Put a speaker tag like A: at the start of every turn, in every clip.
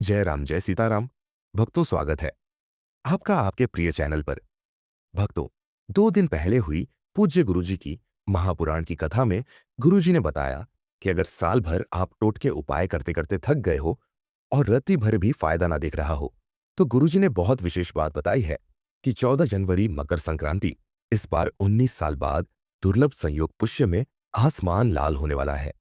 A: जय राम जय सीताराम। भक्तों, स्वागत है आपका आपके प्रिय चैनल पर। भक्तों, 2 दिन पहले हुई पूज्य गुरुजी की महापुराण की कथा में गुरुजी ने बताया कि अगर साल भर आप टोटके उपाय करते करते थक गए हो और रत्ती भर भी फायदा ना दिख रहा हो, तो गुरुजी ने बहुत विशेष बात बताई है कि 14 जनवरी मकर संक्रांति इस बार 19 साल बाद दुर्लभ संयोग पुष्य में आसमान लाल होने वाला है।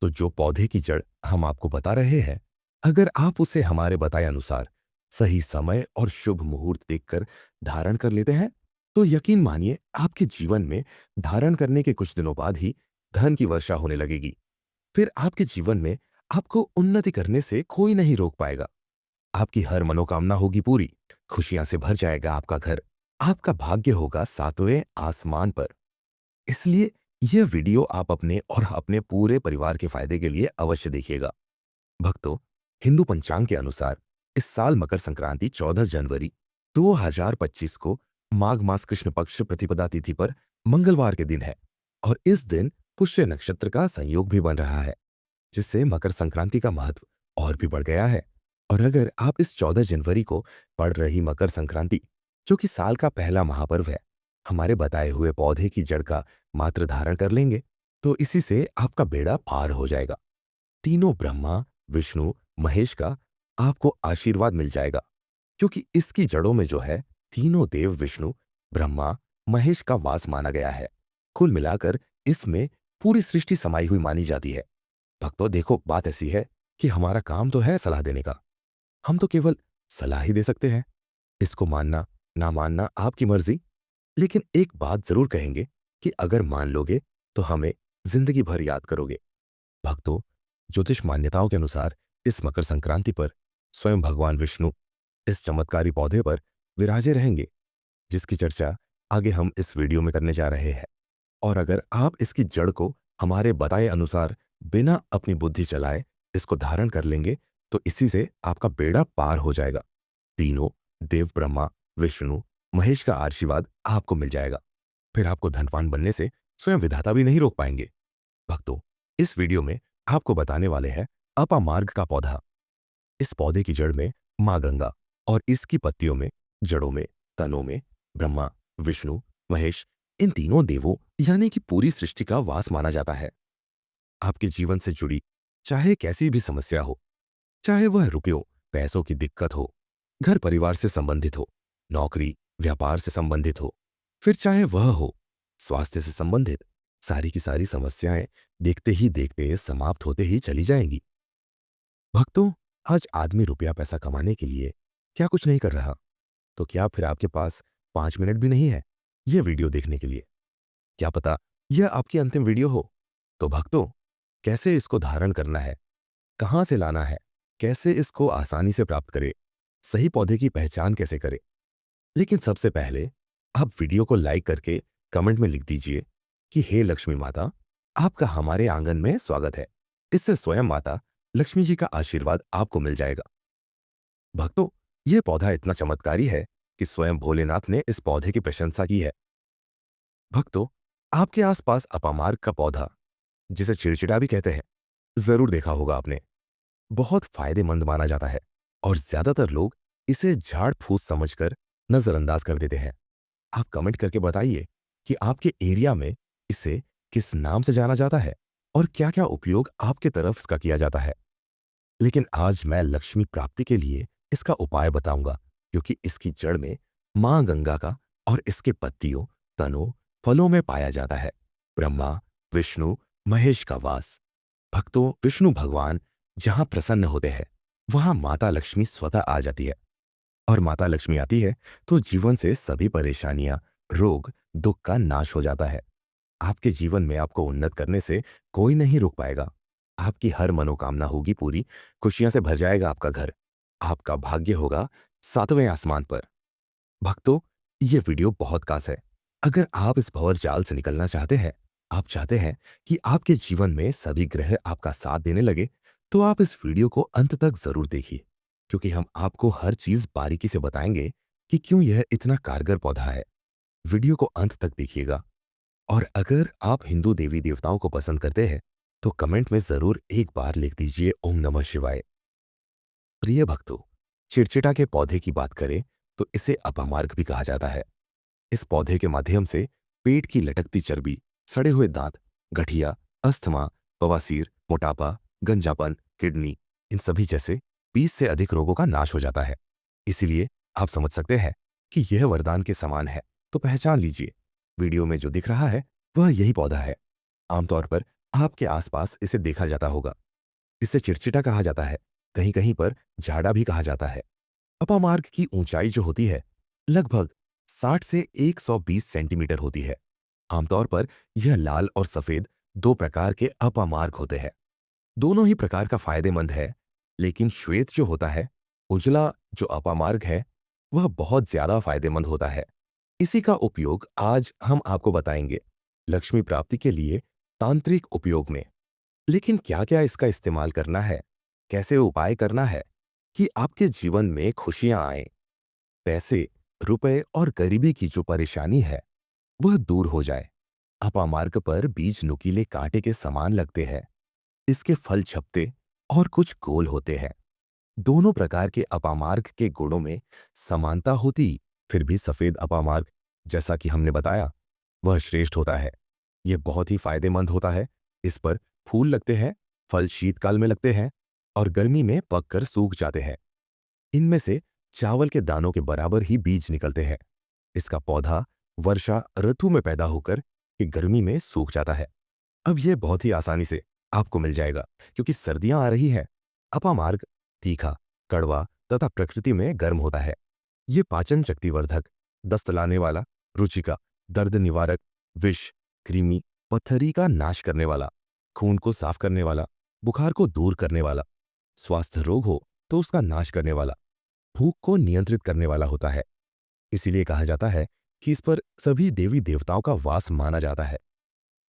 A: तो जो पौधे की जड़ हम आपको बता रहे हैं, अगर आप उसे हमारे बताए अनुसार सही समय और शुभ मुहूर्त देखकर धारण कर लेते हैं, तो यकीन मानिए आपके जीवन में धारण करने के कुछ दिनों बाद ही धन की वर्षा होने लगेगी। फिर आपके जीवन में आपको उन्नति करने से कोई नहीं रोक पाएगा। आपकी हर मनोकामना होगी पूरी, खुशियां से भर जाएगा आपका घर, आपका भाग्य होगा सातवें आसमान पर। इसलिए यह वीडियो आप अपने और अपने पूरे परिवार के फायदे के लिए अवश्य देखिएगा। भक्तों, हिंदू पंचांग के अनुसार इस साल मकर संक्रांति 14 जनवरी 2025 को माघ मास कृष्ण पक्ष प्रतिपदा तिथि पर मंगलवार के दिन है और इस दिन पुष्य नक्षत्र का संयोग भी बन रहा है, जिससे मकर संक्रांति का महत्व और भी बढ़ गया है। और अगर आप इस 14 जनवरी को पड़ रही मकर संक्रांति, जो कि साल का पहला महापर्व है, हमारे बताए हुए पौधे की जड़ का मात्र धारण कर लेंगे, तो इसी से आपका बेड़ा पार हो जाएगा। तीनों ब्रह्मा, विष्णु, महेश का आपको आशीर्वाद मिल जाएगा, क्योंकि इसकी जड़ों में जो है तीनों देव विष्णु, ब्रह्मा, महेश का वास माना गया है। कुल मिलाकर इसमें पूरी सृष्टि समाई हुई मानी जाती है। भक्तों देखो, बात ऐसी है कि हमारा काम तो है सलाह देने का, हम तो केवल सलाह ही दे सकते हैं। इसको मानना ना मानना आपकी मर्जी, लेकिन एक बात जरूर कहेंगे कि अगर मान लोगे तो हमें जिंदगी भर याद करोगे। भक्तों, ज्योतिष मान्यताओं के अनुसार इस मकर संक्रांति पर स्वयं भगवान विष्णु इस चमत्कारी पौधे पर विराजे रहेंगे, जिसकी चर्चा आगे हम इस वीडियो में करने जा रहे हैं। और अगर आप इसकी जड़ को हमारे बताए अनुसार बिना अपनी बुद्धि चलाए इसको धारण कर लेंगे, तो इसी से आपका बेड़ा पार हो जाएगा। तीनों देव ब्रह्मा, विष्णु, महेश का आशीर्वाद आपको मिल जाएगा। फिर आपको धनवान बनने से स्वयं विधाता भी नहीं रोक पाएंगे। भक्तों, इस वीडियो में आपको बताने वाले हैं अपामार्ग का पौधा। इस पौधे की जड़ में मां गंगा और इसकी पत्तियों में, जड़ों में, तनों में ब्रह्मा, विष्णु, महेश, इन तीनों देवों यानी कि पूरी सृष्टि का वास माना जाता है। आपके जीवन से जुड़ी चाहे कैसी भी समस्या हो, चाहे वह रुपयों पैसों की दिक्कत हो, घर परिवार से संबंधित हो, नौकरी व्यापार से संबंधित हो, फिर चाहे वह हो स्वास्थ्य से संबंधित, सारी की सारी समस्याएं देखते ही देखते समाप्त होते ही चली जाएंगी। भक्तों, आज आदमी रुपया पैसा कमाने के लिए क्या कुछ नहीं कर रहा, तो क्या फिर आपके पास 5 मिनट भी नहीं है यह वीडियो देखने के लिए? क्या पता यह आपकी अंतिम वीडियो हो। तो भक्तों, कैसे इसको धारण करना है, कहां से लाना है, कैसे इसको आसानी से प्राप्त करें, सही पौधे की पहचान कैसे करें, लेकिन सबसे पहले आप वीडियो को लाइक करके कमेंट में लिख दीजिए कि हे लक्ष्मी माता, आपका हमारे आंगन में स्वागत है। इससे स्वयं माता लक्ष्मी जी का आशीर्वाद आपको मिल जाएगा। भक्तों, यह पौधा इतना चमत्कारी है कि स्वयं भोलेनाथ ने इस पौधे की प्रशंसा की है। भक्तों, आपके आसपास अपामार्ग का पौधा, जिसे चिड़चिड़ा भी कहते हैं, जरूर देखा होगा आपने। बहुत फायदेमंद माना जाता है और ज्यादातर लोग इसे झाड़ फूस समझकर नजरअंदाज कर देते हैं। आप कमेंट करके बताइए कि आपके एरिया में इसे किस नाम से जाना जाता है और क्या-क्या उपयोग आपके तरफ इसका किया जाता है। लेकिन आज मैं लक्ष्मी प्राप्ति के लिए इसका उपाय बताऊंगा, क्योंकि इसकी जड़ में मां गंगा का और इसके पत्तियों, तनों, फलों में पाया जाता है ब्रह्मा, विष्णु, महेश का वास। भक्तों, विष्णु भगवान जहां प्रसन्न होते हैं, वहां माता लक्ष्मी स्वतः आ जाती है। और माता लक्ष्मी आती है तो जीवन से सभी परेशानियां, रोग, दुख का नाश हो जाता है। आपके जीवन में आपको उन्नत करने से कोई नहीं रोक पाएगा। आपकी हर मनोकामना होगी पूरी, खुशियां से भर जाएगा आपका घर, आपका भाग्य होगा सातवें आसमान पर। भक्तों, ये वीडियो बहुत खास है। अगर आप इस भंवर जाल से निकलना चाहते हैं, आप चाहते हैं कि आपके जीवन में सभी ग्रह आपका साथ देने लगे, तो आप इस वीडियो को अंत तक जरूर देखिए, क्योंकि हम आपको हर चीज बारीकी से बताएंगे कि क्यों यह इतना कारगर पौधा है। वीडियो को अंत तक देखिएगा। और अगर आप हिंदू देवी देवताओं को पसंद करते हैं, तो कमेंट में जरूर एक बार लिख दीजिए ओम नमः शिवाय। प्रिय भक्तों, चिड़चिड़ा के पौधे की बात करें तो इसे अपामार्ग भी कहा जाता है। इस पौधे के माध्यम से पेट की लटकती चर्बी, सड़े हुए दांत, गठिया, अस्थमा, बवासीर, मोटापा, गंजापन, किडनी, इन सभी जैसे 20 से अधिक रोगों का नाश हो जाता है। इसीलिए आप समझ सकते हैं कि यह वरदान के समान है। तो पहचान लीजिए, वीडियो में जो दिख रहा है वह यही पौधा है। आमतौर पर आपके आसपास इसे देखा जाता होगा। इसे चिड़चिड़ा कहा जाता है, कहीं कहीं पर झाड़ा भी कहा जाता है। अपामार्ग की ऊंचाई जो होती है लगभग 60 से 120 सेंटीमीटर होती है। आमतौर पर यह लाल और सफेद दो प्रकार के अपामार्ग होते हैं। दोनों ही प्रकार का फायदेमंद है, लेकिन श्वेत जो होता है, उजला जो अपामार्ग है, वह बहुत ज्यादा फायदेमंद होता है। इसी का उपयोग आज हम आपको बताएंगे, लक्ष्मी प्राप्ति के लिए तांत्रिक उपयोग में। लेकिन क्या क्या इसका इस्तेमाल करना है, कैसे उपाय करना है कि आपके जीवन में खुशियां आए, पैसे, रुपए और गरीबी की जो परेशानी है वह दूर हो जाए। अपामार्ग पर बीज नुकीले कांटे के समान लगते हैं। इसके फल झपटे और कुछ गोल होते हैं। दोनों प्रकार के अपामार्ग के गुणों में समानता होती, फिर भी सफेद अपामार्ग, जैसा कि हमने बताया, वह श्रेष्ठ होता है। यह बहुत ही फायदेमंद होता है। इस पर फूल लगते हैं, फल शीतकाल में लगते हैं और गर्मी में पककर सूख जाते हैं। इनमें से चावल के दानों के बराबर ही बीज निकलते हैं। इसका पौधा वर्षा ऋतु में पैदा होकर कि गर्मी में सूख जाता है। अब यह बहुत ही आसानी से आपको मिल जाएगा, क्योंकि सर्दियां आ रही हैं। अपामार्ग तीखा, कड़वा तथा प्रकृति में गर्म होता है। ये पाचन शक्तिवर्धक, दस्त लाने वाला, रुचिका, दर्द निवारक, विष, कृमि, पत्थरी का नाश करने वाला, खून को साफ करने वाला, बुखार को दूर करने वाला, स्वास्थ्य रोग हो तो उसका नाश करने वाला, भूख को नियंत्रित करने वाला होता है। इसीलिए कहा जाता है कि इस पर सभी देवी देवताओं का वास माना जाता है।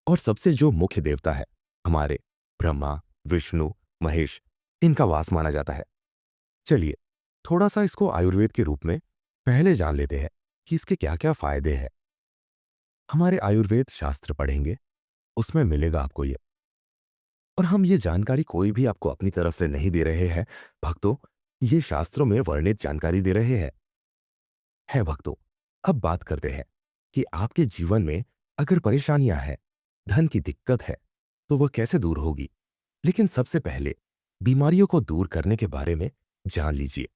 A: और सबसे जो मुख्य देवता है हमारे, ब्रह्मा, विष्णु, महेश, इनका वास माना जाता है। चलिए थोड़ा सा इसको आयुर्वेद के रूप में पहले जान लेते हैं कि इसके क्या क्या फायदे हैं। हमारे आयुर्वेद शास्त्र पढ़ेंगे, उसमें मिलेगा आपको ये। और हम ये जानकारी कोई भी आपको अपनी तरफ से नहीं दे रहे हैं भक्तों, ये शास्त्रों में वर्णित जानकारी दे रहे हैं। है भक्तों, अब बात करते हैं कि आपके जीवन में अगर परेशानियां हैं, धन की दिक्कत है, तो वह कैसे दूर होगी। लेकिन सबसे पहले बीमारियों को दूर करने के बारे में जान लीजिए।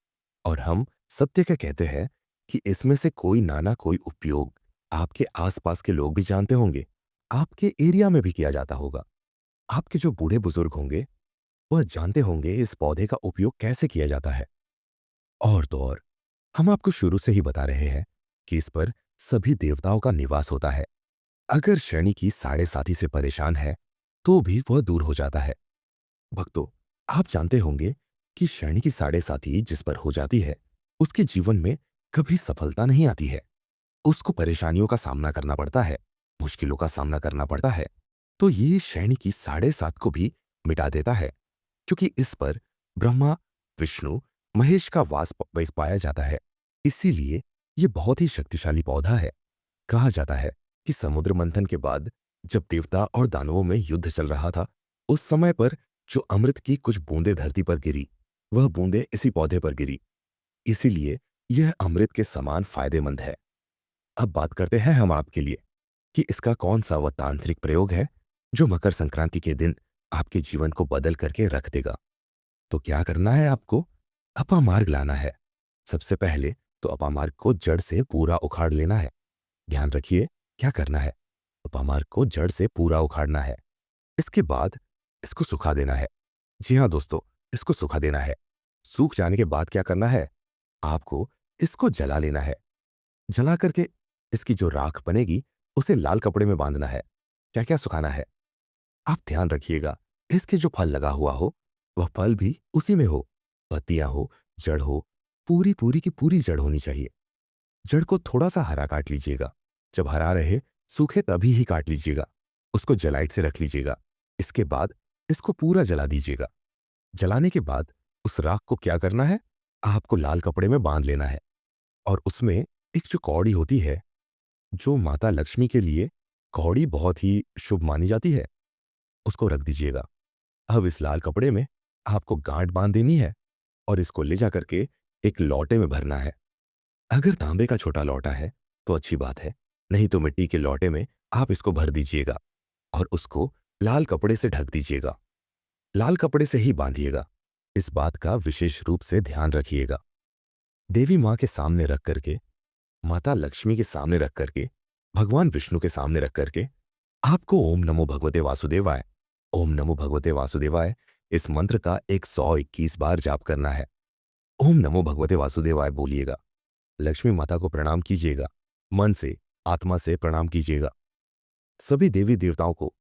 A: और हम सत्य क्या कहते हैं कि इसमें से कोई ना ना कोई उपयोग आपके आसपास के लोग भी जानते होंगे, आपके एरिया में भी किया जाता होगा। आपके जो बूढ़े बुजुर्ग होंगे वह जानते होंगे इस पौधे का उपयोग कैसे किया जाता है। और तो और हम आपको शुरू से ही बता रहे हैं कि इस पर सभी देवताओं का निवास होता है। अगर शनि की साढ़े साथी से परेशान है तो भी वह दूर हो जाता है। भक्तों, आप जानते होंगे कि शनि की साढ़े साथी जिस पर हो जाती है, उसके जीवन में कभी सफलता नहीं आती है। उसको परेशानियों का सामना करना पड़ता है, मुश्किलों का सामना करना पड़ता है। तो ये शनि की साढ़े सात को भी मिटा देता है, क्योंकि इस पर ब्रह्मा, विष्णु, महेश का वास पाया जाता है। इसीलिए ये बहुत ही शक्तिशाली पौधा है। कहा जाता है कि समुद्र मंथन के बाद जब देवता और दानवों में युद्ध चल रहा था, उस समय पर जो अमृत की कुछ बूंदें धरती पर गिरी, वह बूंदें इसी पौधे पर गिरी। इसीलिए यह अमृत के समान फायदेमंद है। अब बात करते हैं हम आपके लिए कि इसका कौन सा वह तांत्रिक प्रयोग है जो मकर संक्रांति के दिन आपके जीवन को बदल करके रख देगा। तो क्या करना है आपको? अपामार्ग लाना है। सबसे पहले तो अपामार्ग को जड़ से पूरा उखाड़ लेना है। ध्यान रखिए क्या करना है, अपामार्ग को जड़ से पूरा उखाड़ना है। इसके बाद इसको सुखा देना है। जी हाँ दोस्तों, इसको सुखा देना है। सूख जाने के बाद क्या करना है, आपको इसको जला लेना है। जला करके इसकी जो राख बनेगी उसे लाल कपड़े में बांधना है। क्या क्या सुखाना है, आप ध्यान रखिएगा इसके जो फल लगा हुआ हो वह फल भी उसी में हो, पत्तियां हो, जड़ हो, पूरी पूरी की पूरी जड़ होनी चाहिए। जड़ को थोड़ा सा हरा काट लीजिएगा। जब हरा रहे, सूखे तभी ही काट लीजिएगा। उसको जलाइट से रख लीजिएगा। इसके बाद इसको पूरा जला दीजिएगा। जलाने के बाद उस राख को क्या करना है, आपको लाल कपड़े में बांध लेना है। और उसमें एक जो कौड़ी होती है, जो माता लक्ष्मी के लिए कौड़ी बहुत ही शुभ मानी जाती है, उसको रख दीजिएगा। अब इस लाल कपड़े में आपको गांठ बांध देनी है। और इसको ले जाकर के एक लौटे में भरना है। अगर तांबे का छोटा लौटा है तो अच्छी बात है, नहीं तो मिट्टी के लौटे में आप इसको भर दीजिएगा और उसको लाल कपड़े से ढक दीजिएगा। लाल कपड़े से ही बांधिएगा। इस बात का विशेष रूप से ध्यान रखिएगा। देवी माँ के सामने रख करके, माता लक्ष्मी के सामने रख करके, भगवान विष्णु के सामने रख करके आपको ओम नमो भगवते वासुदेवाय, ओम नमो भगवते वासुदेवाय इस मंत्र का 121 बार जाप करना है। ओम नमो भगवते वासुदेवाय बोलिएगा। लक्ष्मी माता को प्रणाम कीजिएगा। मन से, आत्मा से प्रणाम कीजिएगा। सभी देवी देवताओं को,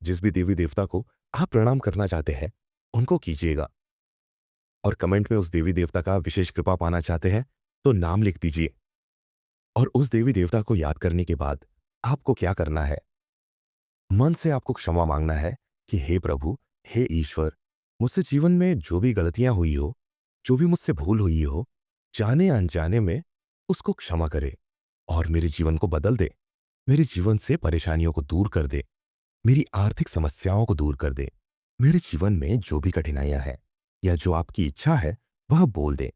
A: जिस भी देवी देवता को आप प्रणाम करना चाहते हैं, उनको कीजिएगा। और कमेंट में उस देवी देवता का विशेष कृपा पाना चाहते हैं तो नाम लिख दीजिए। और उस देवी देवता को याद करने के बाद आपको क्या करना है? मन से आपको क्षमा मांगना है कि हे प्रभु, हे ईश्वर, मुझसे जीवन में जो भी गलतियां हुई हो, जो भी मुझसे भूल हुई हो, जाने अनजाने में, उसको क्षमा करे और मेरे जीवन को बदल दे। मेरे जीवन से परेशानियों को दूर कर दे, मेरी आर्थिक समस्याओं को दूर कर दे। मेरे जीवन में जो भी कठिनाइयां हैं या जो आपकी इच्छा है वह बोल दे।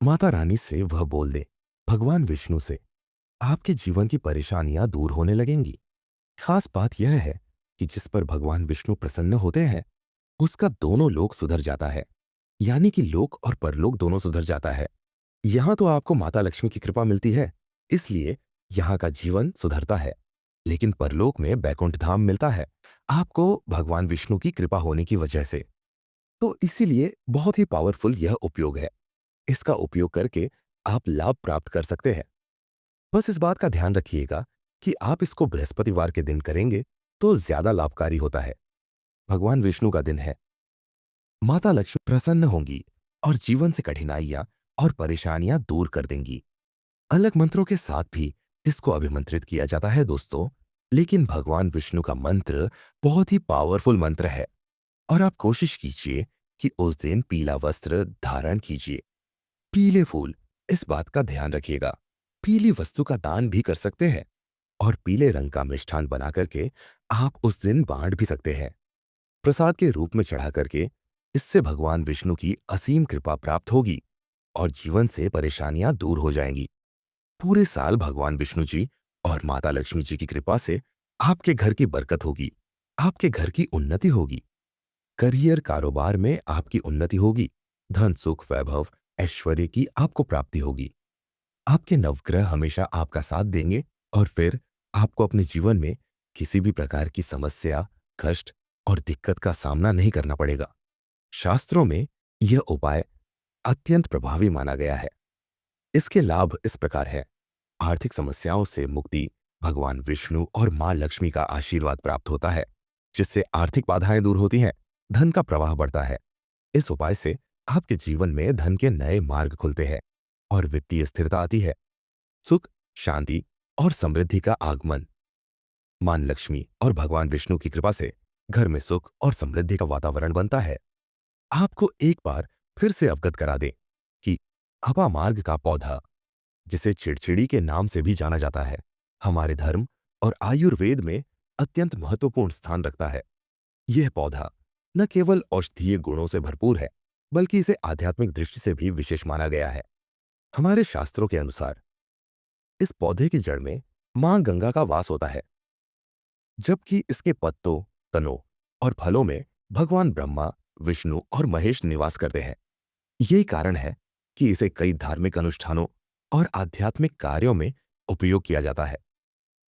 A: माता रानी से वह बोल दे, भगवान विष्णु से। आपके जीवन की परेशानियां दूर होने लगेंगी। खास बात यह है कि जिस पर भगवान विष्णु प्रसन्न होते हैं उसका दोनों लोक सुधर जाता है, यानी कि लोक और परलोक दोनों सुधर जाता है। यहां तो आपको माता लक्ष्मी की कृपा मिलती है, इसलिए यहां का जीवन सुधरता है। लेकिन परलोक में बैकुंठ धाम मिलता है आपको भगवान विष्णु की कृपा होने की वजह से। तो इसीलिए बहुत ही पावरफुल यह उपयोग है। इसका उपयोग करके आप लाभ प्राप्त कर सकते हैं। बस इस बात का ध्यान रखिएगा कि आप इसको बृहस्पतिवार के दिन करेंगे तो ज्यादा लाभकारी होता है। भगवान विष्णु का दिन है। माता लक्ष्मी प्रसन्न होंगी और जीवन से कठिनाइयां और परेशानियां दूर कर देंगी। अलग मंत्रों के साथ भी इसको अभिमंत्रित किया जाता है दोस्तों, लेकिन भगवान विष्णु का मंत्र बहुत ही पावरफुल मंत्र है। और आप कोशिश कीजिए कि उस दिन पीला वस्त्र धारण कीजिए। पीले फूल, इस बात का ध्यान रखिएगा। पीली वस्तु का दान भी कर सकते हैं और पीले रंग का मिष्ठान बना करके आप उस दिन बांट भी सकते हैं, प्रसाद के रूप में चढ़ा करके। इससे भगवान विष्णु की असीम कृपा प्राप्त होगी और जीवन से परेशानियां दूर हो जाएंगी। पूरे साल भगवान विष्णु जी और माता लक्ष्मी जी की कृपा से आपके घर की बरकत होगी, आपके घर की उन्नति होगी। करियर कारोबार में आपकी उन्नति होगी। धन सुख वैभव ऐश्वर्य की आपको प्राप्ति होगी। आपके नवग्रह हमेशा आपका साथ देंगे और फिर आपको अपने जीवन में किसी भी प्रकार की समस्या, कष्ट और दिक्कत का सामना नहीं करना पड़ेगा। शास्त्रों में यह उपाय अत्यंत प्रभावी माना गया है। इसके लाभ इस प्रकार है। आर्थिक समस्याओं से मुक्ति, भगवान विष्णु और मां लक्ष्मी का आशीर्वाद प्राप्त होता है, जिससे आर्थिक बाधाएं दूर होती हैं, धन का प्रवाह बढ़ता है। इस उपाय से आपके जीवन में धन के नए मार्ग खुलते हैं और वित्तीय स्थिरता आती है। सुख, शांति और समृद्धि का आगमन। मां लक्ष्मी और भगवान विष्णु की कृपा से घर में सुख और समृद्धि का वातावरण बनता है। आपको एक बार फिर से अवगत करा दें कि अपामार्ग का पौधा, जिसे चिड़चिड़ी के नाम से भी जाना जाता है, हमारे धर्म और आयुर्वेद में अत्यंत महत्वपूर्ण स्थान रखता है। यह पौधा न केवल औषधीय गुणों से भरपूर है, बल्कि इसे आध्यात्मिक दृष्टि से भी विशेष माना गया है। हमारे शास्त्रों के अनुसार इस पौधे की जड़ में मां गंगा का वास होता है, जबकि इसके पत्तों, तनों और फलों में भगवान ब्रह्मा, विष्णु और महेश निवास करते हैं। यही कारण है कि इसे कई धार्मिक अनुष्ठानों और आध्यात्मिक कार्यों में उपयोग किया जाता है।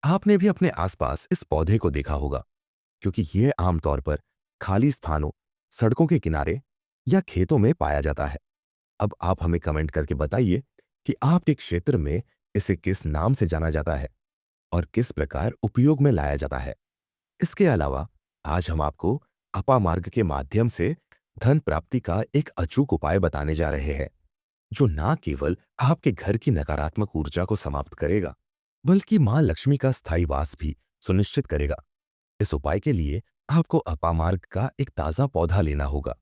A: आपने भी अपने आसपास इस पौधे को देखा होगा, क्योंकि यह आमतौर पर खाली स्थानों, सड़कों के किनारे या खेतों में पाया जाता है। अब आप हमें कमेंट करके बताइए कि आपके क्षेत्र में इसे किस नाम से जाना जाता है और किस प्रकार उपयोग में लाया जाता है। इसके अलावा आज हम आपको अपामार्ग के माध्यम से धन प्राप्ति का एक अचूक उपाय बताने जा रहे हैं, जो न केवल आपके घर की नकारात्मक ऊर्जा को समाप्त करेगा, बल्कि मां लक्ष्मी का स्थायी वास भी सुनिश्चित करेगा। इस उपाय के लिए आपको अपामार्ग का एक ताजा पौधा लेना होगा।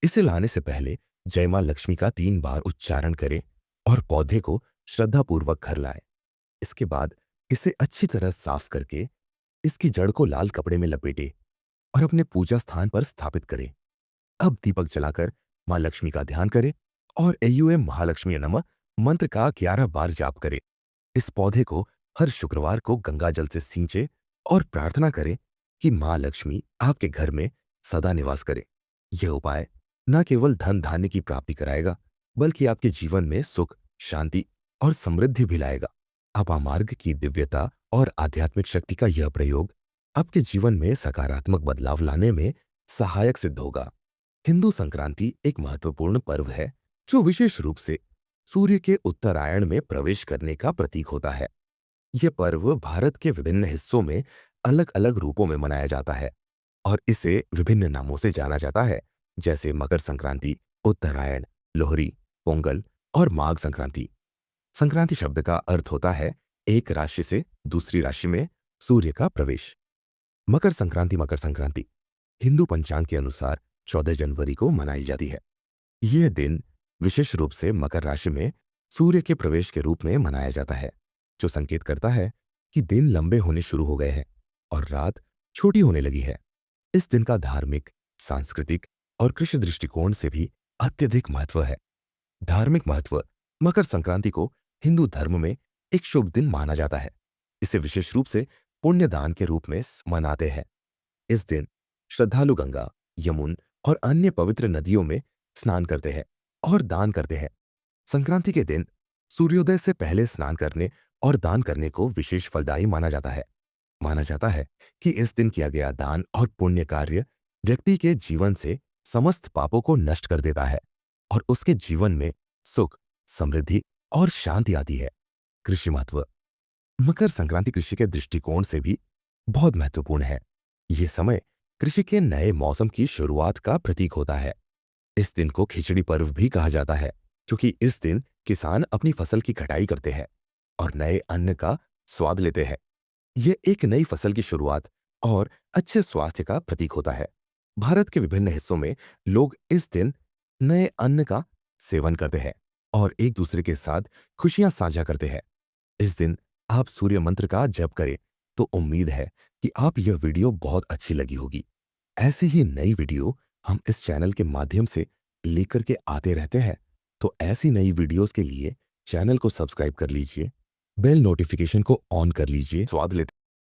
A: इसे लाने से पहले जय मां लक्ष्मी का 3 बार उच्चारण करें और पौधे को श्रद्धापूर्वक घर लाएं। इसके बाद इसे अच्छी तरह साफ करके इसकी जड़ को लाल कपड़े में लपेटें और अपने पूजा स्थान पर स्थापित करें। अब दीपक जलाकर मां लक्ष्मी का ध्यान करें और एयूएम महालक्ष्मी नमः मंत्र का 11 बार जाप करें। इस पौधे को हर शुक्रवार को गंगा जल से सींचे और प्रार्थना करें कि मां लक्ष्मी आपके घर में सदा निवास करे। यह उपाय न केवल धन धान्य की प्राप्ति कराएगा, बल्कि आपके जीवन में सुख, शांति और समृद्धि भी लाएगा। अपामार्ग की दिव्यता और आध्यात्मिक शक्ति का यह प्रयोग आपके जीवन में सकारात्मक बदलाव लाने में सहायक सिद्ध होगा। हिंदू संक्रांति एक महत्वपूर्ण पर्व है जो विशेष रूप से सूर्य के उत्तरायण में प्रवेश करने का प्रतीक होता है। यह पर्व भारत के विभिन्न हिस्सों में अलग अलग रूपों में मनाया जाता है और इसे विभिन्न नामों से जाना जाता है, जैसे मकर संक्रांति, उत्तरायण, लोहरी, पोंगल और माघ संक्रांति। संक्रांति शब्द का अर्थ होता है एक राशि से दूसरी राशि में सूर्य का प्रवेश। मकर संक्रांति हिंदू पंचांग के अनुसार 14 जनवरी को मनाई जाती है। यह दिन विशेष रूप से मकर राशि में सूर्य के प्रवेश के रूप में मनाया जाता है, जो संकेत करता है कि दिन लंबे होने शुरू हो गए हैं और रात छोटी होने लगी है। इस दिन का धार्मिक, सांस्कृतिक और कृषि दृष्टिकोण से भी अत्यधिक महत्व है। धार्मिक महत्व: मकर संक्रांति को हिंदू धर्म में एक शुभ दिन माना जाता है। इसे विशेष रूप से पुण्य दान के रूप में मनाते हैं। इस दिन श्रद्धालु गंगा, यमुन और अन्य पवित्र नदियों में स्नान करते हैं और दान करते हैं। संक्रांति के दिन सूर्योदय से पहले स्नान करने और दान करने को विशेष फलदायी माना जाता है। माना जाता है कि इस दिन किया गया दान और पुण्य कार्य व्यक्ति के जीवन से समस्त पापों को नष्ट कर देता है और उसके जीवन में सुख, समृद्धि और शांति आती है। कृषि महत्व: मकर संक्रांति कृषि के दृष्टिकोण से भी बहुत महत्वपूर्ण है। यह समय कृषि के नए मौसम की शुरुआत का प्रतीक होता है। इस दिन को खिचड़ी पर्व भी कहा जाता है, क्योंकि इस दिन किसान अपनी फसल की कटाई करते हैं और नए अन्न का स्वाद लेते हैं। यह एक नई फसल की शुरुआत और अच्छे स्वास्थ्य का प्रतीक होता है। भारत के विभिन्न हिस्सों में लोग इस दिन नए अन्न का सेवन करते हैं और एक दूसरे के साथ खुशियां साझा करते हैं। इस दिन आप सूर्य मंत्र का जप करें तो उम्मीद है कि आप यह वीडियो बहुत अच्छी लगी होगी। ऐसी ही नई वीडियो हम इस चैनल के माध्यम से लेकर के आते रहते हैं, तो ऐसी नई वीडियोस के लिए चैनल को सब्सक्राइब कर लीजिए, बेल नोटिफिकेशन को ऑन कर लीजिए। स्वाद लेते